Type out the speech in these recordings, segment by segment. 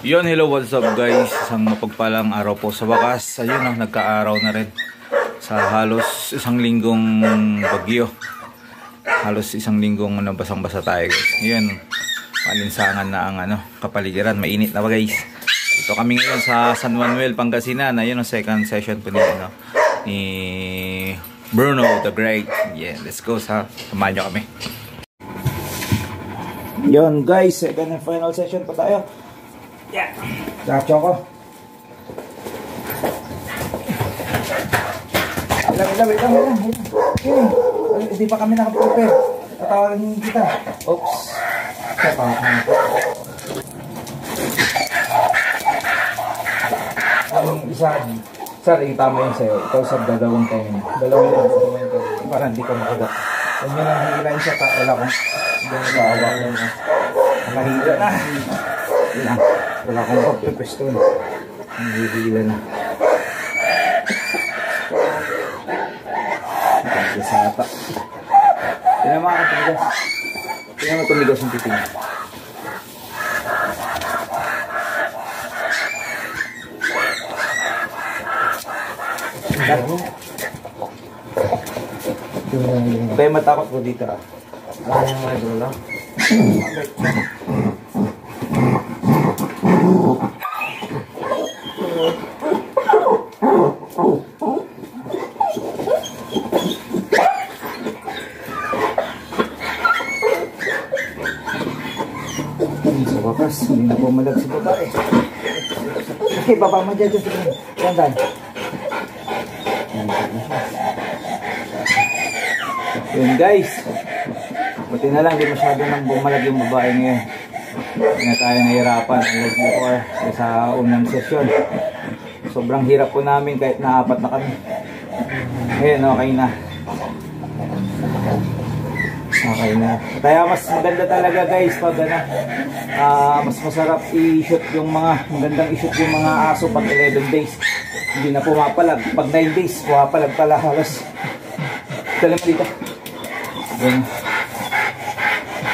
Yun, hello, what's up guys? Isang mapagpalang araw po sa wakas. Ayun, nagka-araw na rin. Sa halos isang linggong bagyo. Halos isang linggong basang-basa tayo guys. Yun, malinsangan na ang kapaligiran. Mainit na ba guys? Ito kami ngayon sa San Manuel, Pangasinan. Ayun ang second session po ni Bruno the Great. Yeah, let's go, samahan nyo kami. Yun guys, second and final session pa tayo. Yeah. Gacho ko. Wait lang. Hindi pa kami nakaprepare. Tatawagan kita. Oops. Ang isa, sir, itama yun sa'yo. Ikaw sa dalawang tayo. Dalawang tayo. Para hindi ka makagat. Kung yun ang hilain siya, wala kong nakawa ko. Nakahila na. Wala akong pagpapwesto na. Ang hihila na. Ang sata. Tignan mga katumigas. Tignan mo tumigas yung titing. Kaya matakot po dito ah. Ano yung mga dulo? Sa wakas, hindi na pumalag si babae. Okay, baba mo dyan sa kanya. Yan. Yun guys, buti na lang, di masyado nang bumalag yung babae ngayon. Hindi na tayo nahirapan like before sa unang sesyon. Sobrang hirap po namin kahit naapat na kami. Ngayon okay na. Okay na. Kaya mas maganda talaga guys pag mas masarap i-shoot yung magandang i-shoot yung mga aso pag 11 days. Hindi na pumapalag. Pag 9 days, pumapalag pala halos. Tala mo dito.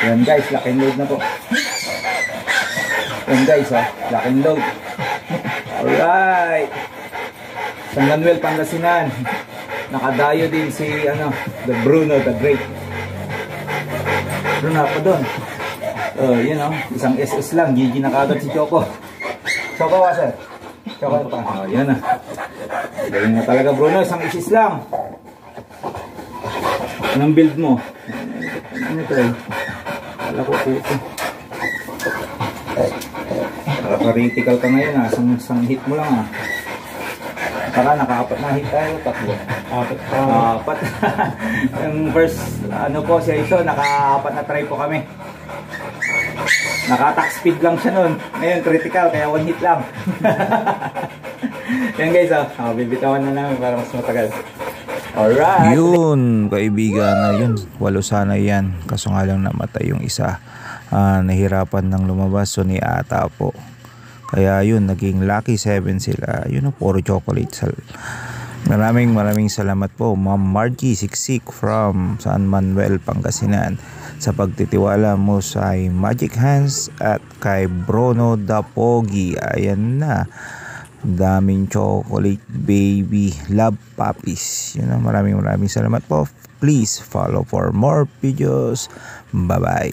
Yan guys, lock and load na po. Yan guys, lock and load. Alright. San Manuel, Pangasinan. Nakadayo din si the Bruno the Great. Bruno pa doon. Yun isang SS lang. GG na kagad si Choco. Choco ba sir? Choco pa. Yan na. Galing na talaga Bruno. Isang SS lang. Anong build mo? Ano ito eh? Wala ko po ito. Naka-critical ka ngayon Isang hit mo lang Saka naka-apat na hit tayo. Tatlo. Apat. Yung first po siya ito. Naka-apat na try po kami. Naka-attack speed lang siya nun. Ngayon critical kaya 1 hit lang. Yan guys bibitawan na namin para mas matagal. Alright. Yun, kaibigan, yun. 8 sana yan. Kaso nga lang namatay yung isa. Nahirapan ng lumabas. So ni ata po. Kaya yun, naging lucky 7 sila. Yun, puro chocolate. Maraming salamat po, Ma'am Margie Siksik from San Manuel, Pangasinan, sa pagtitiwala mo sa Magic Hands at kay Bruno the Pogi. Ayan na. Daming chocolate baby love puppies. Maraming salamat po. Please follow for more videos. Bye bye.